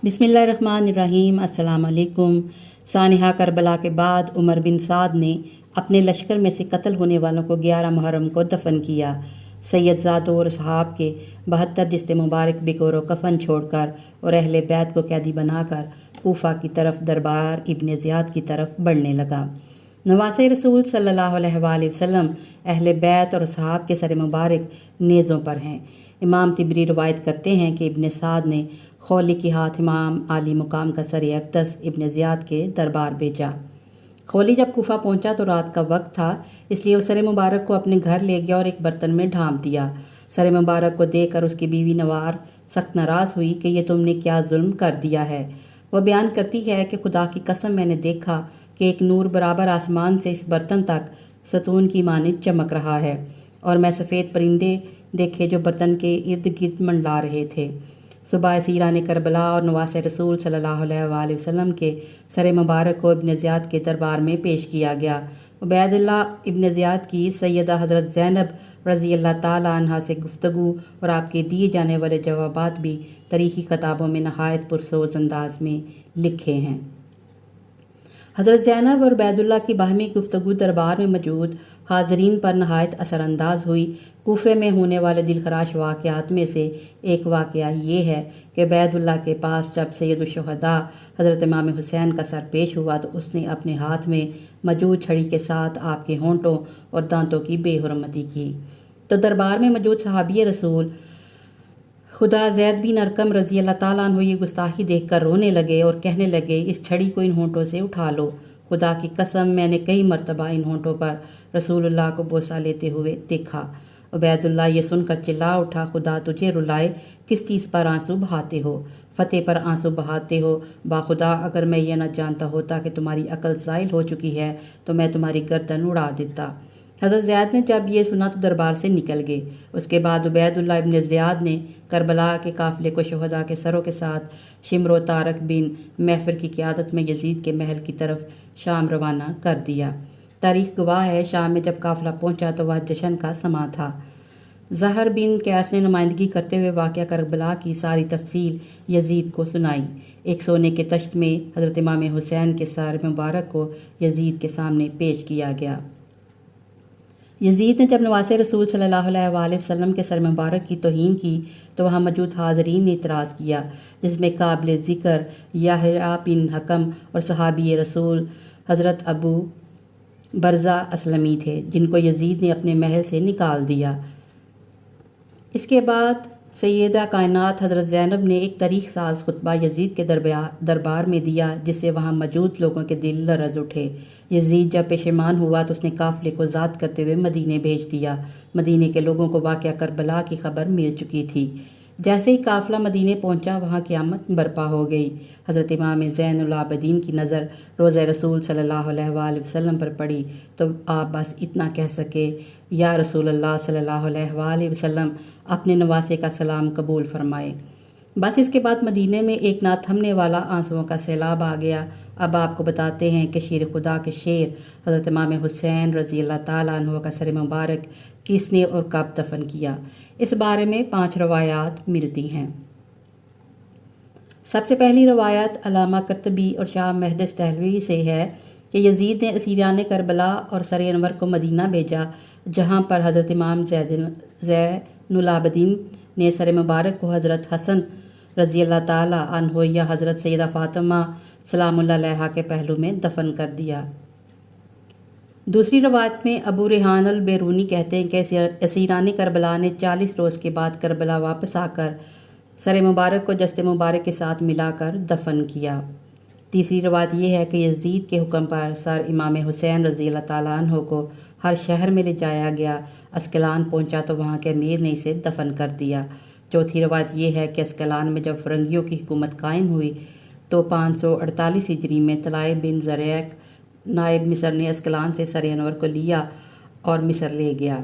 بسم اللہ الرحمن الرحیم۔ السلام علیکم۔ سانحہ کربلا کے بعد عمر بن سعد نے اپنے لشکر میں سے قتل ہونے والوں کو 11 محرم کو دفن کیا۔ سید زادوں اور صحاب کے 72 جسد مبارک بکور و کفن چھوڑ کر اور اہل بیت کو قیدی بنا کر کوفہ کی طرف دربار ابن زیاد کی طرف بڑھنے لگا۔ نواسۂ رسول صلی اللہ علیہ وآلہ وسلم اہل بیت اور صحاب کے سر مبارک نیزوں پر ہیں۔ امام طبری روایت کرتے ہیں کہ ابن سعد نے خولی کے ہاتھ امام عالی مقام کا سر اقدس ابن زیاد کے دربار بھیجا۔ خولی جب کوفہ پہنچا تو رات کا وقت تھا، اس لیے وہ سر مبارک کو اپنے گھر لے گیا اور ایک برتن میں ڈھانپ دیا۔ سر مبارک کو دیکھ کر اس کی بیوی نوار سخت ناراض ہوئی کہ یہ تم نے کیا ظلم کر دیا ہے۔ وہ بیان کرتی ہے کہ خدا کی قسم میں نے دیکھا کہ ایک نور برابر آسمان سے اس برتن تک ستون کی مانند چمک رہا ہے، اور میں سفید پرندے دیکھے جو برتن کے ارد گرد منڈلا رہے تھے۔ صبح اسیران کربلا اور نواسۂ رسول صلی اللہ علیہ وآلہ وسلم کے سر مبارک کو ابن زیاد کے دربار میں پیش کیا گیا۔ عبید اللہ ابن زیاد کی سیدہ حضرت زینب رضی اللہ تعالیٰ عنہا سے گفتگو اور آپ کے دیے جانے والے جوابات بھی تاریخی کتابوں میں نہایت پرسوز انداز میں لکھے ہیں۔ حضرت زینب اور عبید اللہ کی باہمی گفتگو دربار میں موجود حاضرین پر نہایت اثر انداز ہوئی۔ کوفے میں ہونے والے دلخراش واقعات میں سے ایک واقعہ یہ ہے کہ عبید اللہ کے پاس جب سید الشہداء حضرت امام حسین کا سر پیش ہوا تو اس نے اپنے ہاتھ میں موجود چھڑی کے ساتھ آپ کے ہونٹوں اور دانتوں کی بے حرمتی کی، تو دربار میں موجود صحابی رسول خدا زید بن ارقم رضی اللہ تعالیٰ عنہ یہ گستاخی دیکھ کر رونے لگے اور کہنے لگے، اس چھڑی کو ان ہونٹوں سے اٹھا لو۔ خدا کی قسم میں نے کئی مرتبہ ان ہونٹوں پر رسول اللہ کو بوسہ لیتے ہوئے دیکھا۔ عبید اللہ یہ سن کر چلا اٹھا، خدا تجھے رلائے، کس چیز پر آنسو بہاتے ہو؟ فتح پر آنسو بہاتے ہو؟ باخدا اگر میں یہ نہ جانتا ہوتا کہ تمہاری عقل زائل ہو چکی ہے تو میں تمہاری گردن اڑا دیتا۔ حضرت زیاد نے جب یہ سنا تو دربار سے نکل گئے۔ اس کے بعد عبید اللہ ابن زیاد نے کربلا کے قافلے کو شہداء کے سروں کے ساتھ شمر و طارق بن محفر کی قیادت میں یزید کے محل کی طرف شام روانہ کر دیا۔ تاریخ گواہ ہے، شام میں جب قافلہ پہنچا تو وہ جشن کا سماں تھا۔ زہر بن قیس نے نمائندگی کرتے ہوئے واقعہ کربلا کی ساری تفصیل یزید کو سنائی۔ ایک سونے کے تشت میں حضرت امام حسین کے سر مبارک کو یزید کے سامنے پیش کیا گیا۔ یزید نے جب نواسۂ رسول صلی اللہ علیہ وآلہ وسلم کے سر مبارک کی توہین کی تو وہاں موجود حاضرین نے اعتراض کیا، جس میں قابل ذکر یحییٰ بن حکم اور صحابی رسول حضرت ابو برزہ اسلمی تھے، جن کو یزید نے اپنے محل سے نکال دیا۔ اس کے بعد سیدہ کائنات حضرت زینب نے ایک تاریخ ساز خطبہ یزید کے دربار میں دیا، جس سے وہاں موجود لوگوں کے دل لرز اٹھے۔ یزید جب پشیمان ہوا تو اس نے قافلے کو ذات کرتے ہوئے مدینے بھیج دیا۔ مدینے کے لوگوں کو واقعہ کربلا کی خبر مل چکی تھی۔ جیسے ہی قافلہ مدینے پہنچا وہاں قیامت برپا ہو گئی۔ حضرت امام زین العابدین کی نظر روضہ رسول صلی اللہ علیہ وآلہ وسلم پر پڑی تو آپ بس اتنا کہہ سکے، یا رسول اللہ صلی اللہ علیہ وآلہ وسلم اپنے نواسے کا سلام قبول فرمائے۔ بس اس کے بعد مدینے میں ایک نہ تھمنے والا آنسوؤں کا سیلاب آ گیا۔ اب آپ کو بتاتے ہیں کہ شیر خدا کے شیر حضرت امام حسین رضی اللہ تعالیٰ عنہ کا سر مبارک کس نے اور کب دفن کیا۔ اس بارے میں 5 روایات ملتی ہیں۔ سب سے پہلی روایت علامہ قرطبی اور شاہ محدث دہلوی سے ہے کہ یزید نے اسیران کربلا اور سر انور کو مدینہ بھیجا، جہاں پر حضرت امام زین العابدین نے سر مبارک کو حضرت حسن رضی اللہ تعالیٰ عنہ یا حضرت سیدہ فاطمہ سلام اللہ علیہا کے پہلو میں دفن کر دیا۔ دوسری روایت میں ابو ریحان البیرونی کہتے ہیں کہ اسیران کربلا نے 40 روز کے بعد کربلا واپس آ کر سر مبارک کو جسد مبارک کے ساتھ ملا کر دفن کیا۔ تیسری روایت یہ ہے کہ یزید کے حکم پر سر امام حسین رضی اللہ تعالیٰ عنہ کو ہر شہر میں لے جایا گیا۔ اسکلان پہنچا تو وہاں کے امیر نے اسے دفن کر دیا۔ چوتھی روایت یہ ہے کہ اسکلان میں جب فرنگیوں کی حکومت قائم ہوئی تو 548 ہجری میں طلائع بن زریق نائب مصر نے اسکلان سے سر انور کو لیا اور مصر لے گیا۔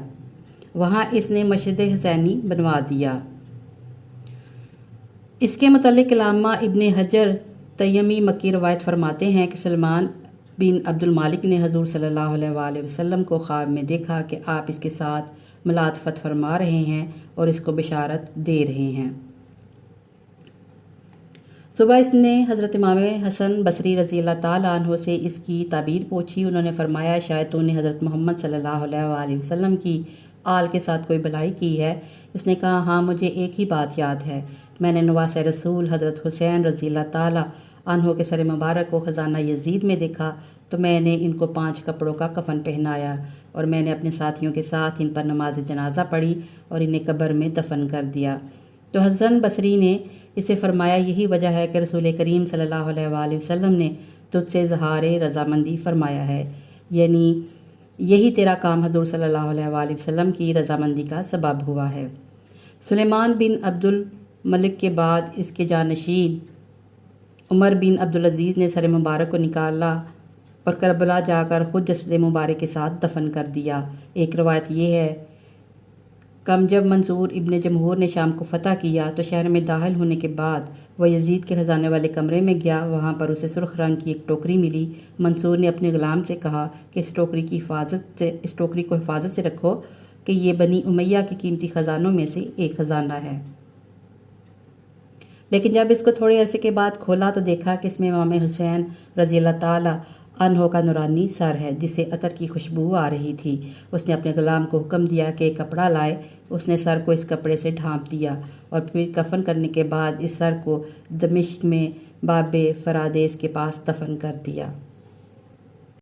وہاں اس نے مسجد حسینی بنوا دیا۔ اس کے متعلق علامہ ابن حجر تیمی مکی روایت فرماتے ہیں کہ سلمان بن عبد المالک نے حضور صلی اللہ علیہ وآلہ وسلم کو خواب میں دیکھا کہ آپ اس کے ساتھ ملاطفت فرما رہے ہیں اور اس کو بشارت دے رہے ہیں۔ صبح اس نے حضرت امام حسن بصری رضی اللہ تعالیٰ عنہ سے اس کی تعبیر پوچھی۔ انہوں نے فرمایا شاید تو نے حضرت محمد صلی اللہ علیہ وآلہ وسلم کی آل کے ساتھ کوئی بھلائی کی ہے۔ اس نے کہا ہاں مجھے ایک ہی بات یاد ہے، میں نے نواس رسول حضرت حسین رضی اللہ تعالیٰ عنہ کے سر مبارک کو خزانہ یزید میں دیکھا تو میں نے ان کو 5 کپڑوں کا کفن پہنایا اور میں نے اپنے ساتھیوں کے ساتھ ان پر نماز جنازہ پڑھی اور انہیں قبر میں دفن کر دیا۔ تو حسن بصری نے اسے فرمایا یہی وجہ ہے کہ رسول کریم صلی اللہ علیہ وآلہ وسلم نے تجھ سے اظہار رضامندی فرمایا ہے، یعنی یہی تیرا کام حضور صلی اللہ علیہ وآلہ وسلم کی رضامندی کا سبب ہوا ہے۔ سلیمان بن عبد الملک کے بعد اس کے جانشین عمر بن عبدالعزیز نے سر مبارک کو نکالا اور کربلا جا کر خود جسد مبارک کے ساتھ دفن کر دیا۔ ایک روایت یہ ہے جب منصور ابن جمہور نے شام کو فتح کیا تو شہر میں داخل ہونے کے بعد وہ یزید کے خزانے والے کمرے میں گیا، وہاں پر اسے سرخ رنگ کی ایک ٹوکری ملی۔ منصور نے اپنے غلام سے کہا کہ اس ٹوکری کو حفاظت سے رکھو کہ یہ بنی امیہ کے قیمتی خزانوں میں سے ایک خزانہ ہے۔ لیکن جب اس کو تھوڑے عرصے کے بعد کھولا تو دیکھا کہ اس میں امام حسین رضی اللہ تعالیٰ عنہ کا نورانی سر ہے جس سے عطر کی خوشبو آ رہی تھی۔ اس نے اپنے غلام کو حکم دیا کہ ایک کپڑا لائے، اس نے سر کو اس کپڑے سے ڈھانپ دیا اور پھر کفن کرنے کے بعد اس سر کو دمشق میں باب فرادیس کے پاس دفن کر دیا۔